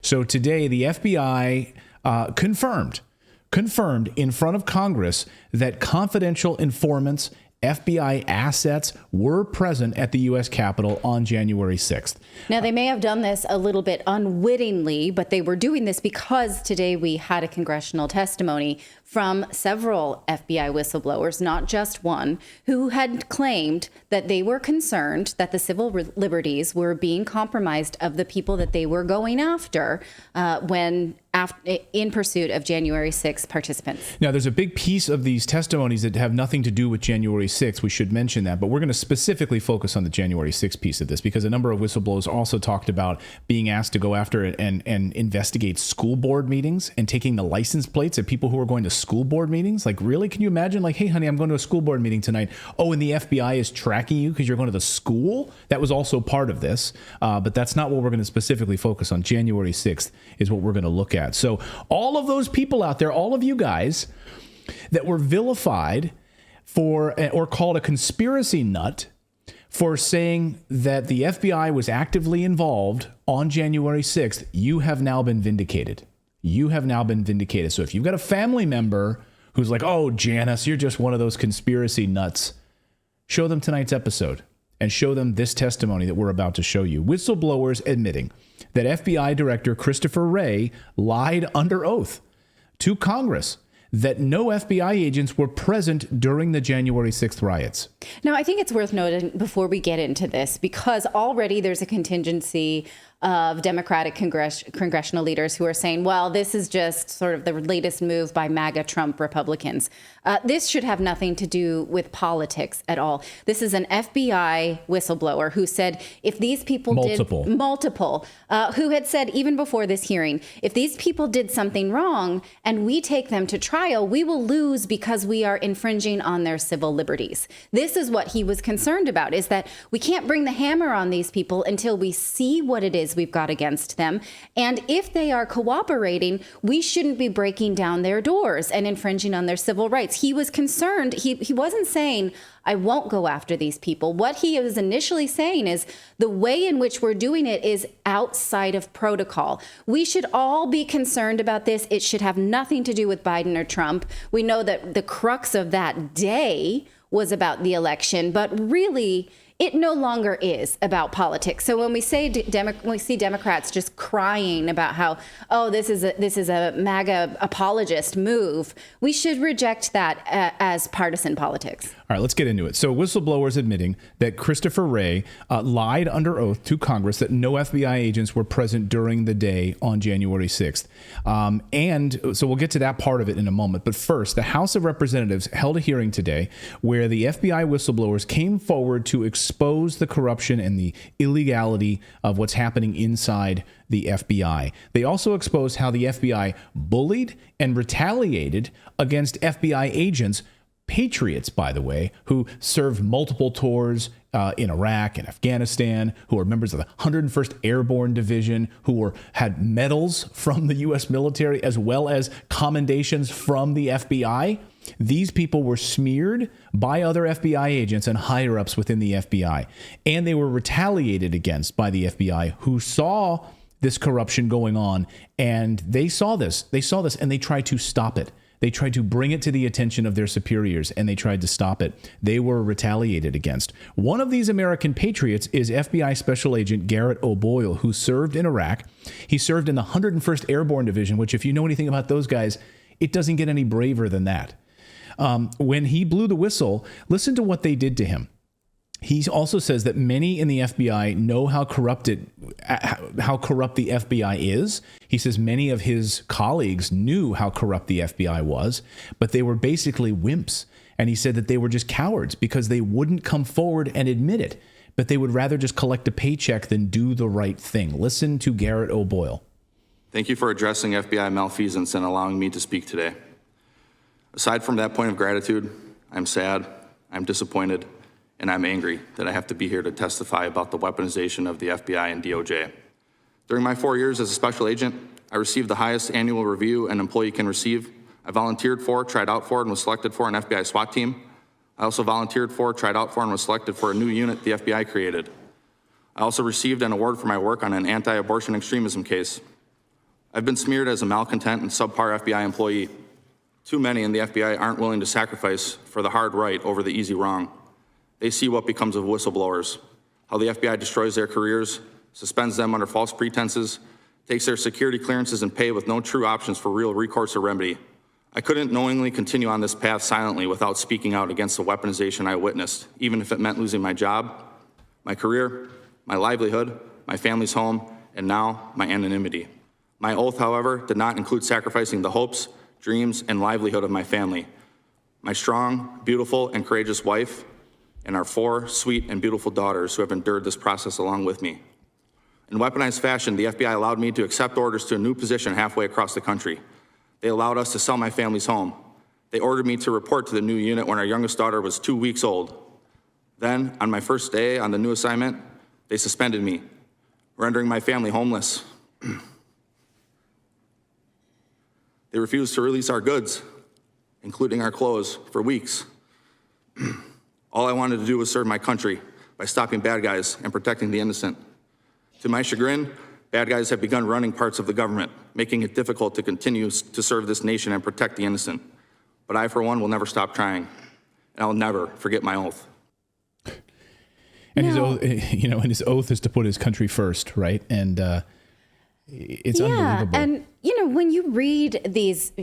So today, the FBI confirmed in front of Congress that confidential informants, FBI assets were present at the U.S. Capitol on January 6th. Now, they may have done this a little bit unwittingly, but they were doing this because today we had a congressional testimony from several FBI whistleblowers, not just one, who had claimed that they were concerned that the civil liberties were being compromised of the people that they were going after in pursuit of January 6th participants. Now, there's a big piece of these testimonies that have nothing to do with January 6th. We should mention that, but we're going to specifically focus on the January 6th piece of this because a number of whistleblowers also talked about being asked to go after and investigate school board meetings and taking the license plates of people who are going to school board meetings. Like, really? Can you imagine? Like, hey, honey, I'm going to a school board meeting tonight. Oh, and the FBI is tracking you because you're going to the school? That was also part of this, but that's not what we're going to specifically focus on. January 6th is what we're going to look at. So all of those people out there, all of you guys that were vilified for or called a conspiracy nut for saying that the FBI was actively involved on January 6th, you have now been vindicated. You have now been vindicated. So if you've got a family member who's like, oh, Janice, you're just one of those conspiracy nuts, show them tonight's episode and show them this testimony that we're about to show you. Whistleblowers admitting that FBI Director Christopher Wray lied under oath to Congress that no FBI agents were present during the January 6th riots. Now, I think it's worth noting before we get into this, because already there's a contingency of Democratic congressional leaders who are saying, well, this is just sort of the latest move by MAGA Trump Republicans. This should have nothing to do with politics at all. This is an FBI whistleblower who said if these people who had said even before this hearing, if these people did something wrong and we take them to trial, we will lose because we are infringing on their civil liberties. This is what he was concerned about, is that we can't bring the hammer on these people until we see what it is we've got against them. And if they are cooperating, we shouldn't be breaking down their doors and infringing on their civil rights. He was concerned. He wasn't saying, I won't go after these people. What he was initially saying is the way in which we're doing it is outside of protocol. We should all be concerned about this. It should have nothing to do with Biden or Trump. We know that the crux of that day was about the election, but really, it no longer is about politics. So when we say when we see Democrats just crying about how, oh, this is a MAGA apologist move, we should reject that as partisan politics. All right, let's get into it. So whistleblowers admitting that Christopher Wray lied under oath to Congress that no FBI agents were present during the day on January 6th. And so we'll get to that part of it in a moment. But first, the House of Representatives held a hearing today where the FBI whistleblowers came forward to expose the corruption and the illegality of what's happening inside the FBI. They also exposed how the FBI bullied and retaliated against FBI agents, patriots, by the way, who served multiple tours in Iraq and Afghanistan, who are members of the 101st Airborne Division, who had medals from the U.S. military as well as commendations from the FBI. These people were smeared by other FBI agents and higher-ups within the FBI, and they were retaliated against by the FBI, who saw this corruption going on, and they saw this, and they tried to stop it. They tried to bring it to the attention of their superiors, and they tried to stop it. They were retaliated against. One of these American patriots is FBI Special Agent Garrett O'Boyle, who served in Iraq. He served in the 101st Airborne Division, which, if you know anything about those guys, it doesn't get any braver than that. When he blew the whistle, listen to what they did to him. He also says that many in the FBI know how corrupt the FBI is. He says many of his colleagues knew how corrupt the FBI was, but they were basically wimps. And he said that they were just cowards because they wouldn't come forward and admit it, but they would rather just collect a paycheck than do the right thing. Listen to Garrett O'Boyle. Thank you for addressing FBI malfeasance and allowing me to speak today. Aside from that point of gratitude, I'm sad, I'm disappointed, and I'm angry that I have to be here to testify about the weaponization of the FBI and DOJ. During my 4 years as a special agent, I received the highest annual review an employee can receive. I volunteered for, tried out for, and was selected for an FBI SWAT team. I also volunteered for, tried out for, and was selected for a new unit the FBI created. I also received an award for my work on an anti-abortion extremism case. I've been smeared as a malcontent and subpar FBI employee. Too many in the FBI aren't willing to sacrifice for the hard right over the easy wrong. They see what becomes of whistleblowers, how the FBI destroys their careers, suspends them under false pretenses, takes their security clearances and pay with no true options for real recourse or remedy. I couldn't knowingly continue on this path silently without speaking out against the weaponization I witnessed, even if it meant losing my job, my career, my livelihood, my family's home, and now my anonymity. My oath, however, did not include sacrificing the hopes, dreams, and livelihood of my family, my strong, beautiful, and courageous wife, and our 4 sweet and beautiful daughters who have endured this process along with me. In weaponized fashion, the FBI allowed me to accept orders to a new position halfway across the country. They allowed us to sell my family's home. They ordered me to report to the new unit when our youngest daughter was 2 weeks old. Then, on my first day on the new assignment, they suspended me, rendering my family homeless. They refused to release our goods, including our clothes, for weeks. All I wanted to do was serve my country by stopping bad guys and protecting the innocent. To my chagrin, bad guys have begun running parts of the government, making it difficult to continue to serve this nation and protect the innocent. But I, for one, will never stop trying, and I'll never forget my oath. And his oath, and his oath is to put his country first, right? And it's unbelievable. And when you read these,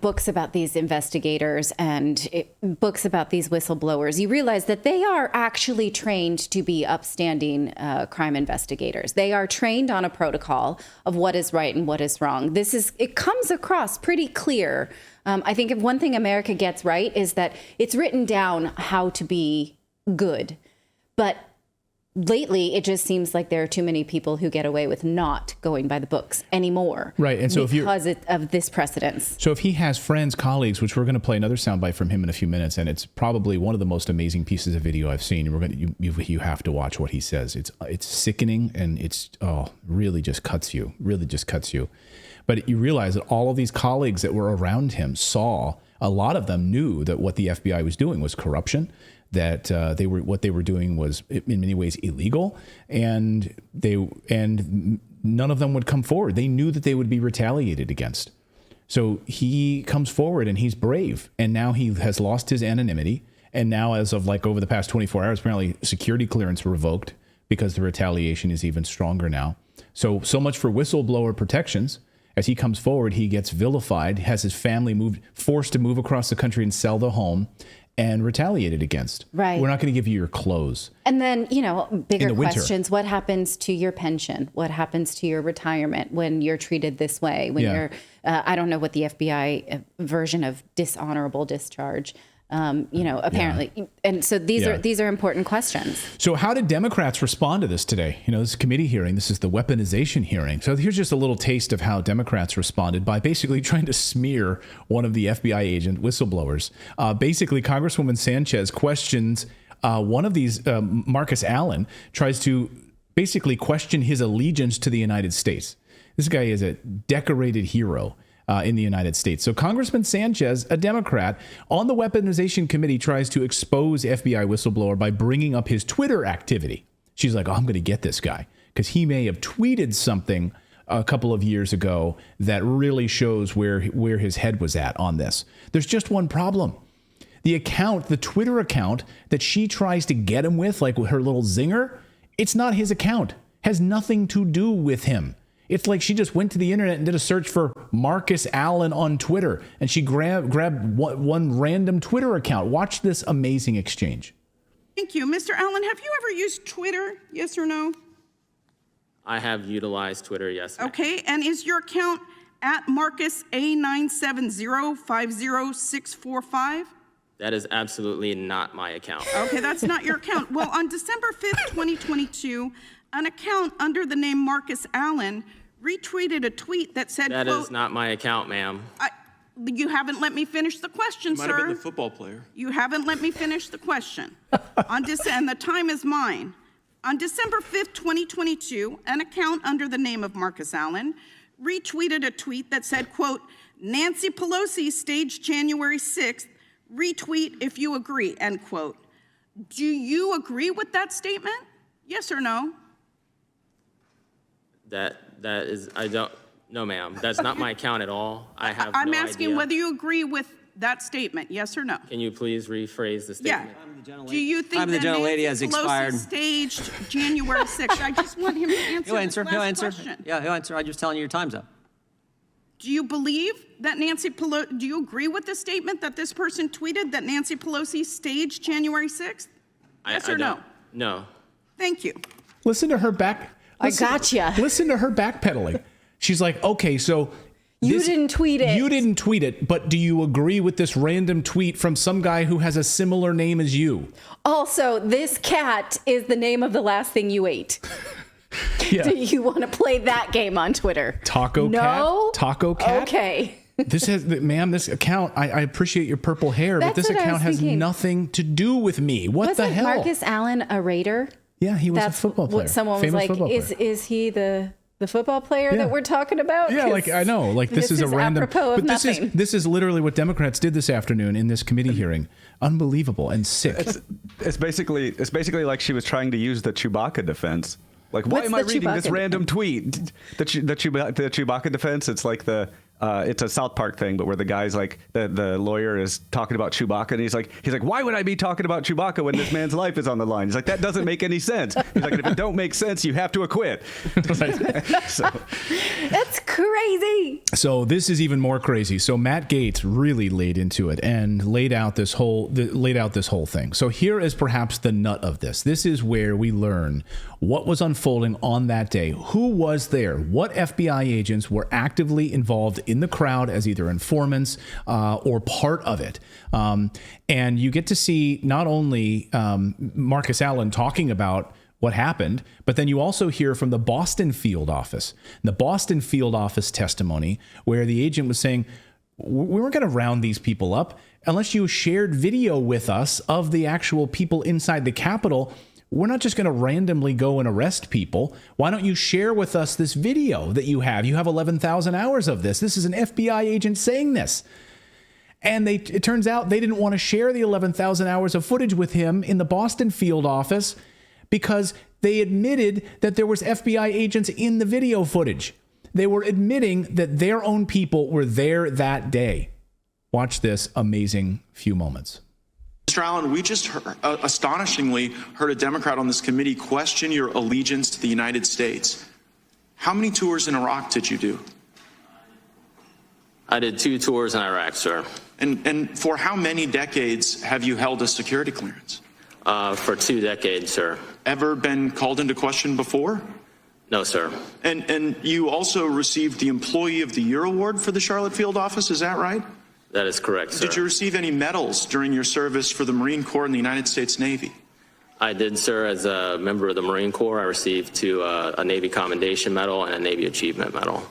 books about these investigators and books about these whistleblowers, you realize that they are actually trained to be upstanding crime investigators. They are trained on a protocol of what is right and what is wrong. It comes across pretty clear. I think if one thing America gets right is that it's written down how to be good, but lately, it just seems like there are too many people who get away with not going by the books anymore. Right. And so because of this precedence. So if he has friends, colleagues, which we're going to play another soundbite from him in a few minutes, and it's probably one of the most amazing pieces of video I've seen. You have to watch what he says. It's sickening, and it's really just cuts you. But you realize that all of these colleagues that were around him saw, a lot of them knew that what the FBI was doing was corruption, that what they were doing was in many ways illegal, and none of them would come forward. They knew that they would be retaliated against. So he comes forward and he's brave, and now he has lost his anonymity. And now, as of over the past 24 hours, apparently security clearance revoked because the retaliation is even stronger now. So much for whistleblower protections. As he comes forward, he gets vilified, has his family forced to move across the country and sell the home, and retaliated against. Right. We're not going to give you your clothes. And then, bigger questions. What happens to your pension? What happens to your retirement when you're treated this way? When you're, I don't know what the FBI version of dishonorable discharge, apparently. Yeah. And so these are important questions. So how did Democrats respond to this today? This committee hearing, this is the weaponization hearing. So here's just a little taste of how Democrats responded by basically trying to smear one of the FBI agent whistleblowers. Basically, Congresswoman Sanchez questions one of these, Marcus Allen, tries to basically question his allegiance to the United States. This guy is a decorated hero in the United States. So Congressman Sanchez, a Democrat, on the Weaponization Committee tries to expose FBI whistleblower by bringing up his Twitter activity. She's like, I'm going to get this guy because he may have tweeted something a couple of years ago that really shows where his head was at on this. There's just one problem. The Twitter account that she tries to get him with, like her little zinger, it's not his account. Has nothing to do with him. It's like she just went to the internet and did a search for Marcus Allen on Twitter, and she grabbed one random Twitter account. Watch this amazing exchange. Thank you. Mr. Allen, have you ever used Twitter, yes or no? I have utilized Twitter, yes. Okay, and is your account at Marcus A970-50645? That is absolutely not my account. Okay, that's not your account. Well, on December 5th, 2022, an account under the name Marcus Allen retweeted a tweet that said, That quote, is not my account, ma'am. You haven't let me finish the question, sir. Might have been the football player. You haven't let me finish the question. And the time is mine. On December 5th, 2022, an account under the name of Marcus Allen retweeted a tweet that said, quote, Nancy Pelosi staged January 6th, retweet if you agree, end quote. Do you agree with that statement? Yes or no? That is, I don't, No, ma'am. That's not my account at all. I have I'm no asking idea. whether you agree with that statement, yes or no? Can you please rephrase the Yeah. statement? Do you think Time of the that gentlelady Nancy has Pelosi expired. staged January 6th? I just want him to answer He'll answer. this He'll last answer. question. Yeah, he'll answer. I'm just telling you your time's up. Do you believe that Nancy Pelosi, do you agree with the statement that this person tweeted that Nancy Pelosi staged January 6th? Yes or no? don't- No. Thank you. Listen to her back. I gotcha. Listen to her backpedaling. She's like, okay, so You didn't tweet it. You didn't tweet it, but do you agree with this random tweet from some guy who has a similar name as you? Also, this cat is the name of the last thing you ate. Yeah. Do you want to play that game on Twitter? Taco No? cat? Taco cat? Okay. This has, ma'am, this account, I appreciate your purple hair, but That's this what I was account has thinking. nothing to do with me. What the Wasn't hell? Marcus Allen a Raider? Yeah, he was That's a football player. what someone was Famous like, football player. is he the football player Yeah. that we're talking about? Yeah, 'Cause like I know, like this is a random. apropos of But nothing. this is literally what Democrats did this afternoon in this committee hearing. Unbelievable and sick. It's basically like she was trying to use the Chewbacca defense. Like, why What's am I the reading this Chewbacca random tweet? The Chewbacca defense. It's like it's a South Park thing, but where the guy's like the lawyer is talking about Chewbacca, and he's like, why would I be talking about Chewbacca when this man's life is on the line? He's like, that doesn't make any sense. He's like, if it don't make sense, you have to acquit. So, That's crazy. So this is even more crazy. So Matt Gaetz really laid into it and laid out this whole thing. So here is perhaps the nut of this. This is where we learn what was unfolding on that day. Who was there? What FBI agents were actively involved in the crowd as either informants or part of it? And you get to see not only Marcus Allen talking about what happened, but then you also hear from the Boston field office, the Boston field office testimony, where the agent was saying, we weren't going to round these people up unless you shared video with us of the actual people inside the Capitol. We're not just going to randomly go and arrest people. Why don't you share with us this video that you have? You have 11,000 hours of this. This is an FBI agent saying this. And it turns out they didn't want to share the 11,000 hours of footage with him in the Boston field office because they admitted that there was FBI agents in the video footage. They were admitting that their own people were there that day. Watch this amazing few moments. Mr. Allen, we just astonishingly heard a Democrat on this committee question your allegiance to the United States. How many tours in Iraq did you do? I did 2 tours in Iraq, sir. And for how many decades have you held a security clearance? For 2 decades, sir. Ever been called into question before? No, sir. And you also received the Employee of the Year award for the Charlotte field office, is that right? That is correct, sir. Did you receive any medals during your service for the Marine Corps and the United States Navy? I did, sir. As a member of the Marine Corps, I received a Navy Commendation Medal and a Navy Achievement Medal.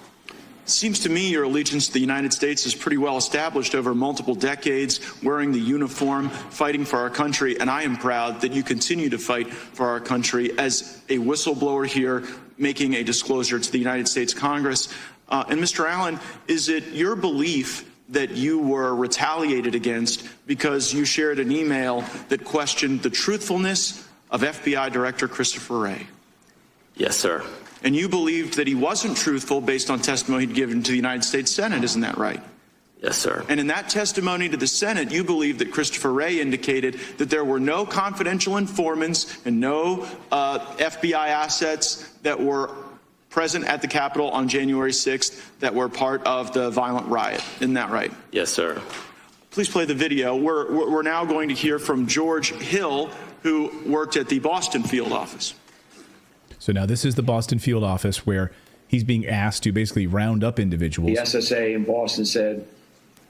Seems to me your allegiance to the United States is pretty well established over multiple decades, wearing the uniform, fighting for our country, and I am proud that you continue to fight for our country as a whistleblower here, making a disclosure to the United States Congress. And Mr. Allen, is it your belief that you were retaliated against because you shared an email that questioned the truthfulness of FBI Director Christopher Wray? Yes, sir. And you believed that he wasn't truthful based on testimony he'd given to the United States Senate, isn't that right? Yes, sir. And in that testimony to the Senate, you believed that Christopher Wray indicated that there were no confidential informants and no FBI assets that were present at the Capitol on January 6th that were part of the violent riot. Isn't that right? Yes, sir. Please play the video. We're now going to hear from George Hill, who worked at the Boston field office. So now this is the Boston field office where he's being asked to basically round up individuals. The SSA in Boston said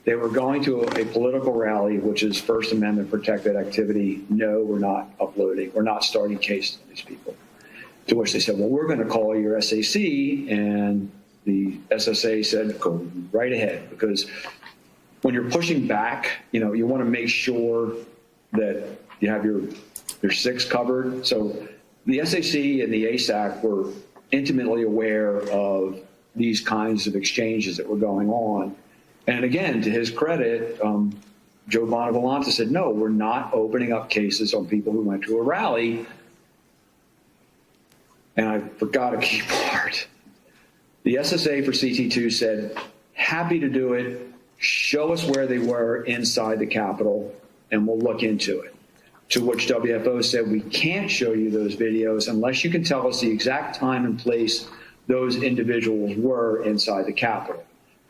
they were going to a political rally, which is First Amendment protected activity. No, we're not uploading. We're not starting cases on these people. To which they said, well, we're going to call your SAC. And the SSA said, go right ahead. Because when you're pushing back, you want to make sure that you have your 6 covered. So the SAC and the ASAC were intimately aware of these kinds of exchanges that were going on. And again, to his credit, Joe Bonavolonta said, no, we're not opening up cases on people who went to a rally. And I forgot a key part. The SSA for CT2 said, happy to do it. Show us where they were inside the Capitol, and we'll look into it. To which WFO said, we can't show you those videos unless you can tell us the exact time and place those individuals were inside the Capitol.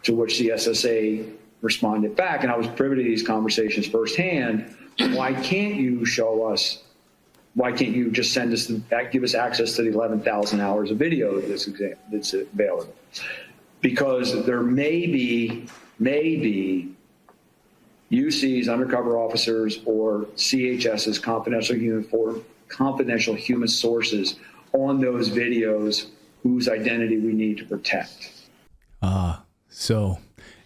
To which the SSA responded back, and I was privy to these conversations firsthand, why can't you show us, why can't you just send us, give us access to the 11,000 hours of video that's available? Because there may be UC's undercover officers or CHS's confidential human sources on those videos whose identity we need to protect. So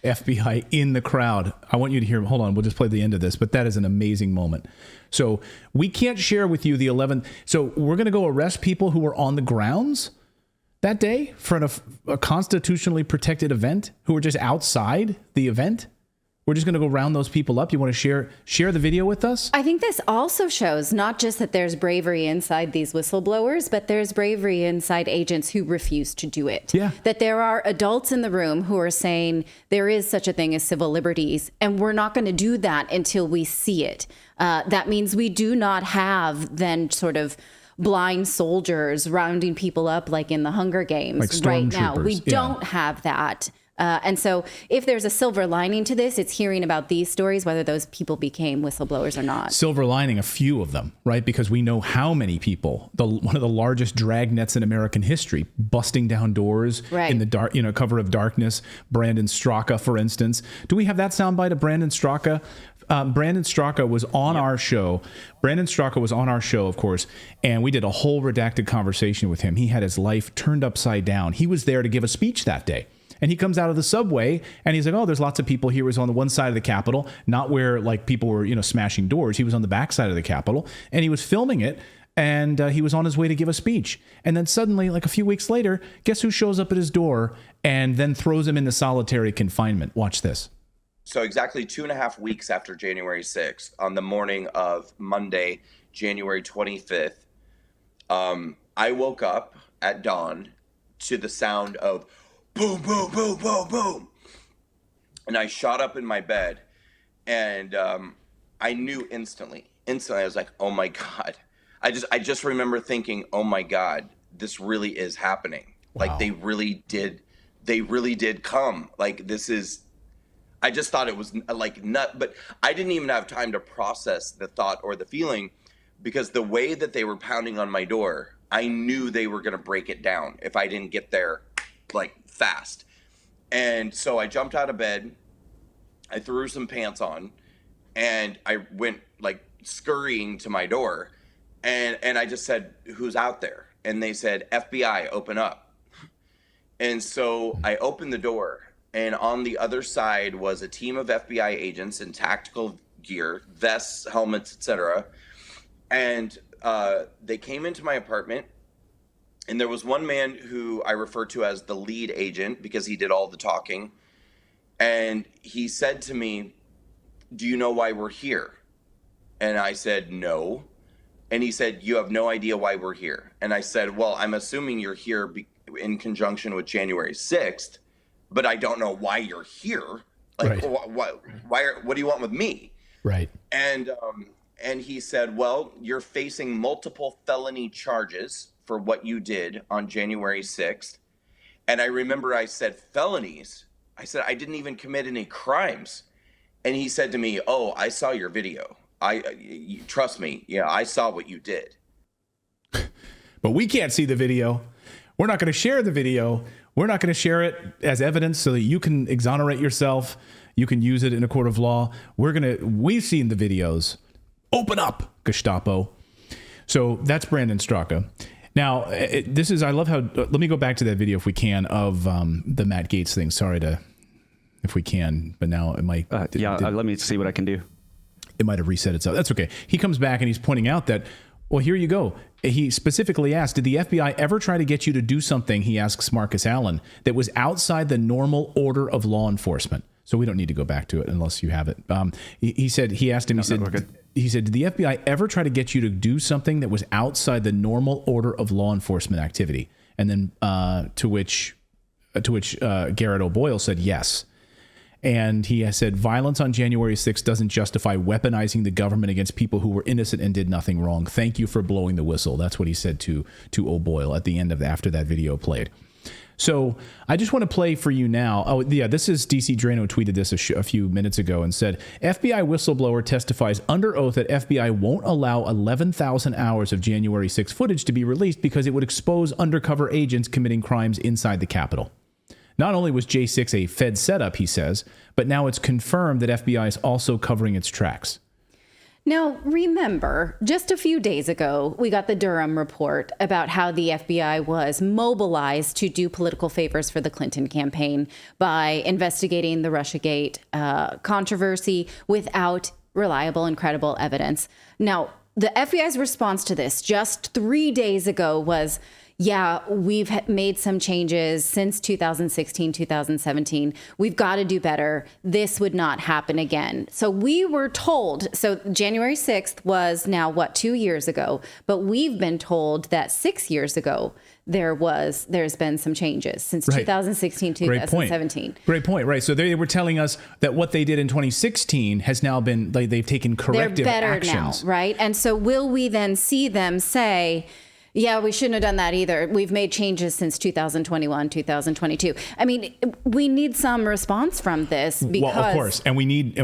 FBI in the crowd. I want you to hear, hold on, we'll just play the end of this, but that is an amazing moment. So we can't share with you the 11. So we're going to go arrest people who were on the grounds that day for a constitutionally protected event, who were just outside the event. We're just going to go round those people up. You want to share the video with us? I think this also shows not just that there's bravery inside these whistleblowers, but there's bravery inside agents who refuse to do it. Yeah. That there are adults in the room who are saying there is such a thing as civil liberties, and we're not going to do that until we see it. That means we do not have then sort of blind soldiers rounding people up like in the Hunger Games like right now. We stormtroopers, yeah. don't have that. And so if there's a silver lining to this, it's hearing about these stories, whether those people became whistleblowers or not. Silver lining, a few of them, right? Because we know how many people, one of the largest drag nets in American history, busting down doors in the dark, cover of darkness. Brandon Straka, for instance. Do we have that soundbite of Brandon Straka? Brandon Straka was on our show. Brandon Straka was on our show, of course, and we did a whole redacted conversation with him. He had his life turned upside down. He was there to give a speech that day. And he comes out of the subway and he's like, oh, there's lots of people here. He was on the one side of the Capitol, not where like people were, smashing doors. He was on the back side of the Capitol and he was filming it. And he was on his way to give a speech. And then suddenly, like a few weeks later, guess who shows up at his door and then throws him into solitary confinement? Watch this. So exactly 2.5 weeks after January 6th, on the morning of Monday, January 25th, I woke up at dawn to the sound of boom, boom, boom, boom, boom. And I shot up in my bed and I knew instantly, I was like, oh my God. I just remember thinking, oh my God, this really is happening. Wow. Like they really did come. Like I just thought it was like nut, but I didn't even have time to process the thought or the feeling because the way that they were pounding on my door, I knew they were going to break it down if I didn't get there like fast. And so I jumped out of bed, I threw some pants on, and I went like scurrying to my door. And I just said, who's out there? And they said, FBI, open up. And so I opened the door, and on the other side was a team of FBI agents in tactical gear, vests, helmets, etc. And they came into my apartment, and there was one man who I refer to as the lead agent because he did all the talking. And he said to me, do you know why we're here? And I said, no. And he said, you have no idea why we're here. And I said, well, I'm assuming you're here in conjunction with January 6th, but I don't know why you're here. Like, right. What do you want with me? Right. And he said, well, you're facing multiple felony charges for what you did on January 6th. And I remember I said, felonies? I said, I didn't even commit any crimes. And he said to me, oh, I saw your video. Trust me. Yeah, I saw what you did. But we can't see the video. We're not going to share the video. We're not going to share it as evidence so that you can exonerate yourself. You can use it in a court of law. We've seen the videos. Open up, Gestapo. So that's Brandon Straka. Now, I love how, let me go back to that video if we can of the Matt Gaetz thing. If we can, but now it might. Let me see what I can do. It might have reset itself. That's okay. He comes back and he's pointing out that, well, here you go. He specifically asked, did the FBI ever try to get you to do something, he asks Marcus Allen, that was outside the normal order of law enforcement? So we don't need to go back to it unless you have it. He said, did the FBI ever try to get you to do something that was outside the normal order of law enforcement activity? And then to which Garrett O'Boyle said yes. And he has said violence on January 6th doesn't justify weaponizing the government against people who were innocent and did nothing wrong. Thank you for blowing the whistle. That's what he said to O'Boyle at the end of after that video played. So I just want to play for you now. Oh, yeah, this is DC Drano tweeted this a few minutes ago and said, FBI whistleblower testifies under oath that FBI won't allow 11,000 hours of January 6 footage to be released because it would expose undercover agents committing crimes inside the Capitol. Not only was J6 a Fed setup, he says, but now it's confirmed that FBI is also covering its tracks. Now, remember, just a few days ago, we got the Durham report about how the FBI was mobilized to do political favors for the Clinton campaign by investigating the Russiagate controversy without reliable and credible evidence. Now, the FBI's response to this just 3 days ago was, yeah, we've made some changes since 2016, 2017. We've got to do better. This would not happen again. So we were told, so January 6th was now, 2 years ago, but we've been told that 6 years ago, there's been some changes since 2016, 2017. Great point. Right. So they were telling us that what they did in 2016 has now been, they've taken corrective actions. Now, right? And so will we then see them say, yeah, we shouldn't have done that either. We've made changes since 2021, 2022. I mean, we need some response from this because, well, of course, and we need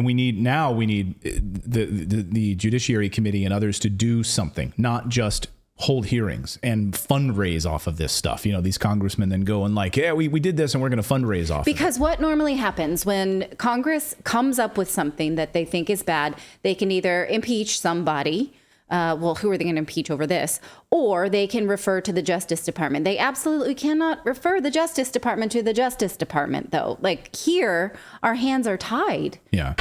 the Judiciary Committee and others to do something, not just hold hearings and fundraise off of this stuff. You know, these congressmen then go and like, yeah, we did this and we're going to fundraise off. Because what normally happens when Congress comes up with something that they think is bad, they can either impeach somebody. Who are they going to impeach over this? Or they can refer to the Justice Department. They absolutely cannot refer the Justice Department to the Justice Department, though. Like here, our hands are tied. Yeah.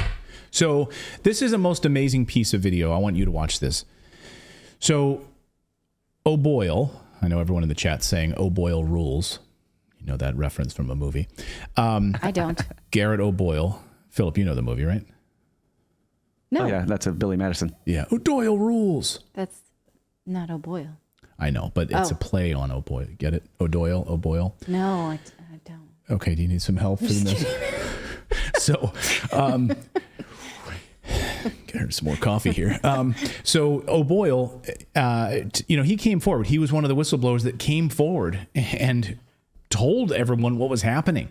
So this is a most amazing piece of video. I want you to watch this. So O'Boyle, I know everyone in the chat saying O'Boyle rules. You know that reference from a movie. I don't. Garrett O'Boyle. Philip, you know the movie, right? No. Oh, yeah, that's a Billy Madison. Yeah. O'Doyle rules. That's not O'Boyle. I know, but it's a play on O'Boyle. Get it? O'Boyle? No, I don't. Okay, do you need some help in this? So, get her some more coffee here. So O'Boyle, he came forward. He was one of the whistleblowers that came forward and told everyone what was happening.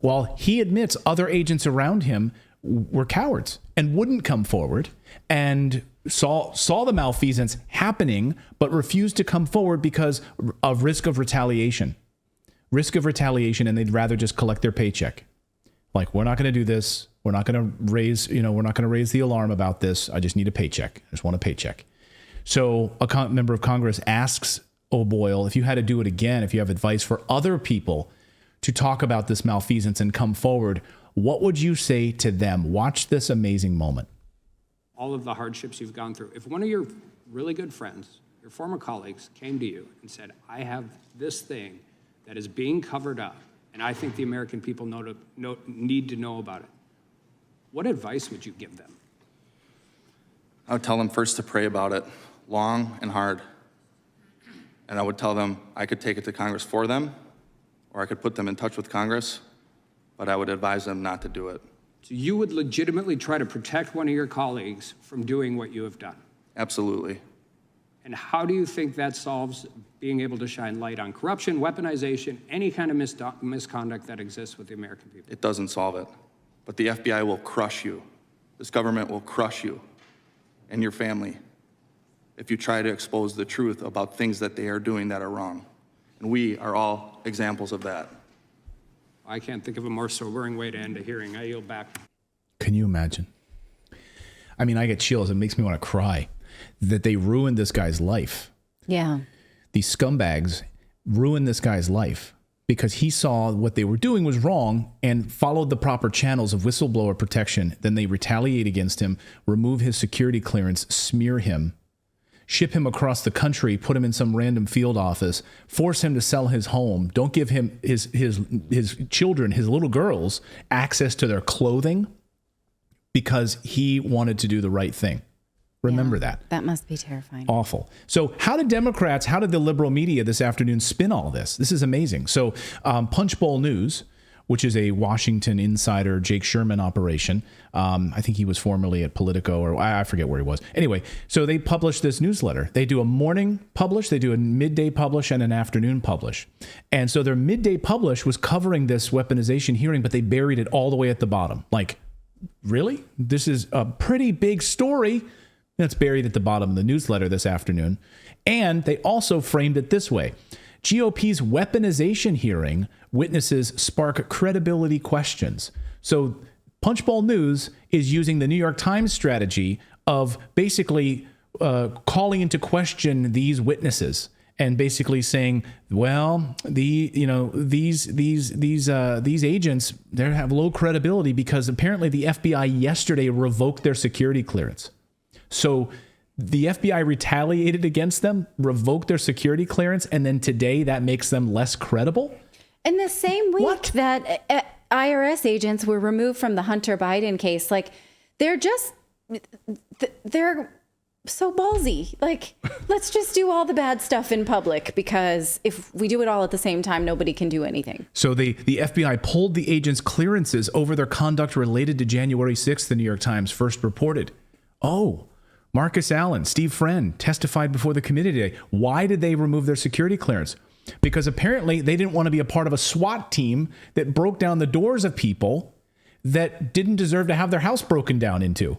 While he admits other agents around him were cowards and wouldn't come forward and saw the malfeasance happening, but refused to come forward because of risk of retaliation, and they'd rather just collect their paycheck. Like, we're not going to do this. We're not going to raise the alarm about this. I just need a paycheck. I just want a paycheck. So a member of Congress asks O'Boyle, if you had to do it again, if you have advice for other people to talk about this malfeasance and come forward, what would you say to them? Watch this amazing moment. All of the hardships you've gone through. If one of your really good friends, your former colleagues, came to you and said, I have this thing that is being covered up, and I think the American people need to know about it, what advice would you give them? I would tell them first to pray about it long and hard. And I would tell them I could take it to Congress for them, or I could put them in touch with Congress, but I would advise them not to do it. So you would legitimately try to protect one of your colleagues from doing what you have done? Absolutely. And how do you think that solves being able to shine light on corruption, weaponization, any kind of misconduct that exists with the American people? It doesn't solve it, but the FBI will crush you. This government will crush you and your family if you try to expose the truth about things that they are doing that are wrong. And we are all examples of that. I can't think of a more sobering way to end a hearing. I yield back. Can you imagine? I mean, I get chills. It makes me want to cry that they ruined this guy's life. Yeah. These scumbags ruined this guy's life because he saw what they were doing was wrong and followed the proper channels of whistleblower protection. Then they retaliate against him, remove his security clearance, smear him, ship him across the country, put him in some random field office, force him to sell his home, don't give him his children, his little girls, access to their clothing because he wanted to do the right thing. Remember that. That must be terrifying. Awful. So how did the liberal media this afternoon spin all this? This is amazing. So Punchbowl News, which is a Washington insider Jake Sherman operation. I think he was formerly at Politico, or I forget where he was. Anyway, so they publish this newsletter. They do a morning publish, they do a midday publish, and an afternoon publish. And so their midday publish was covering this weaponization hearing, but they buried it all the way at the bottom. Like, really? This is a pretty big story. That's buried at the bottom of the newsletter this afternoon. And they also framed it this way. GOP's weaponization hearing witnesses spark credibility questions. So Punchbowl News is using the New York Times strategy of basically calling into question these witnesses and basically saying, well, these agents, they have low credibility because apparently the FBI yesterday revoked their security clearance. So the FBI retaliated against them, revoked their security clearance, and then today that makes them less credible? In the same week that IRS agents were removed from the Hunter Biden case, like, they're so ballsy. Like, let's just do all the bad stuff in public, because if we do it all at the same time, nobody can do anything. So the FBI pulled the agents' clearances over their conduct related to January 6th, the New York Times first reported. Oh, Marcus Allen, Steve Friend testified before the committee today. Why did they remove their security clearance? Because apparently they didn't want to be a part of a SWAT team that broke down the doors of people that didn't deserve to have their house broken down into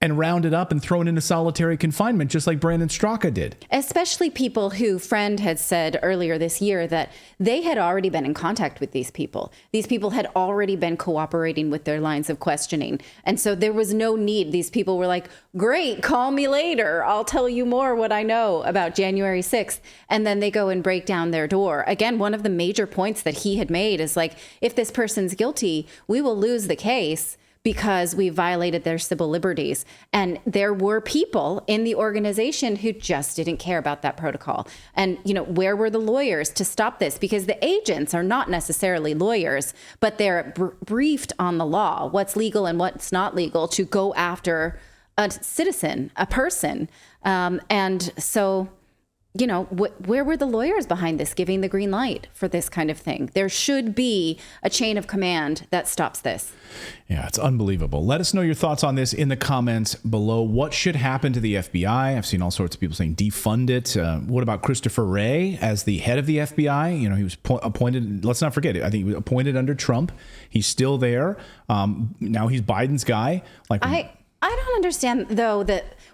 and rounded up and thrown into solitary confinement, just like Brandon Straka did. Especially people who Friend had said earlier this year that they had already been in contact with these people. These people had already been cooperating with their lines of questioning. And so there was no need. These people were like, great, call me later. I'll tell you more what I know about January 6th. And then they go and break down their door. Again, one of the major points that he had made is like, if this person's guilty, we will lose the case because we violated their civil liberties. And there were people in the organization who just didn't care about that protocol. And, where were the lawyers to stop this? Because the agents are not necessarily lawyers, but they're briefed on the law, what's legal and what's not legal, to go after a citizen, a person. And so, where were the lawyers behind this, giving the green light for this kind of thing? There should be a chain of command that stops this. Yeah, it's unbelievable. Let us know your thoughts on this in the comments below. What should happen to the FBI? I've seen all sorts of people saying defund it. What about Christopher Wray as the head of the FBI? He was appointed, let's not forget it, I think he was appointed under Trump. He's still there. Now he's Biden's guy. I don't understand, though,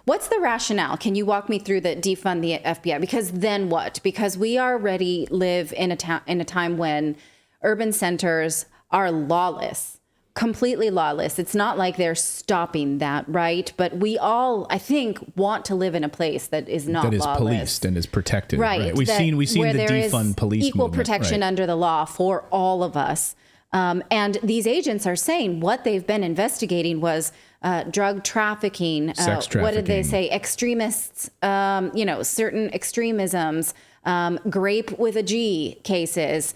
what's the rationale? Can you walk me through the defund the FBI? Because then what? Because we already live in a time when urban centers are lawless, completely lawless. It's not like they're stopping that, right? But we all, I think, want to live in a place that is not lawless. That is policed and is protected. Right. We've seen the defund police equal movement. Protection under the law for all of us. And these agents are saying what they've been investigating was drug trafficking. Sex trafficking. What did they say? Extremists, certain extremisms, grape with a G cases.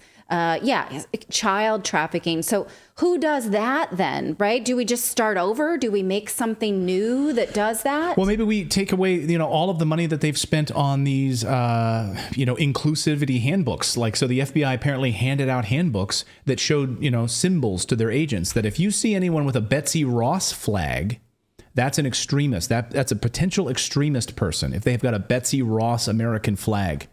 Child trafficking. So who does that then, right? Do we just start over? Do we make something new that does that? Well, maybe we take away, all of the money that they've spent on these, inclusivity handbooks. So the FBI apparently handed out handbooks that showed, symbols to their agents that if you see anyone with a Betsy Ross flag, that's an extremist. That's a potential extremist person if they've got a Betsy Ross American flag.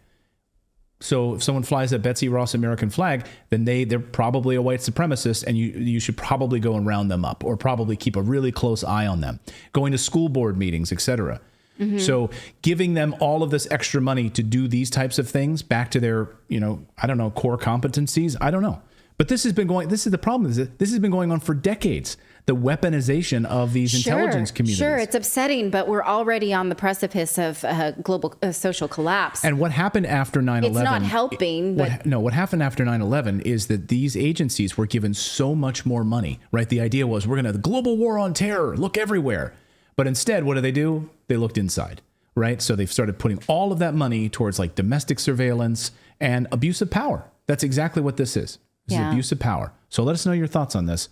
So if someone flies a Betsy Ross American flag, then they're probably a white supremacist, and you should probably go and round them up, or probably keep a really close eye on them. Going to school board meetings, etc. Mm-hmm. So giving them all of this extra money to do these types of things back to their, core competencies. I don't know. But this is the problem, is that this has been going on for decades. The weaponization of these intelligence communities. Sure, it's upsetting, but we're already on the precipice of global social collapse. And what happened after 9/11? It's not helping. What happened after 9/11 is that these agencies were given so much more money, right? The idea was we're going to have the global war on terror, look everywhere. But instead, what do? They looked inside, right? So they've started putting all of that money towards domestic surveillance and abuse of power. That's exactly what this is. This is abuse of power. So let us know your thoughts on this.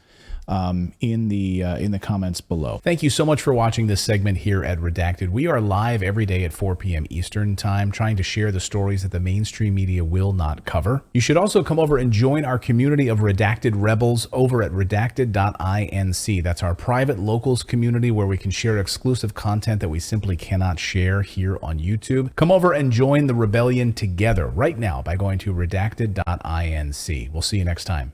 in the comments below. Thank you so much for watching this segment here at Redacted. We are live every day at 4 p.m. Eastern Time, trying to share the stories that the mainstream media will not cover. You should also come over and join our community of Redacted Rebels over at redacted.inc. That's our private locals community where we can share exclusive content that we simply cannot share here on YouTube. Come over and join the rebellion together right now by going to redacted.inc. We'll see you next time.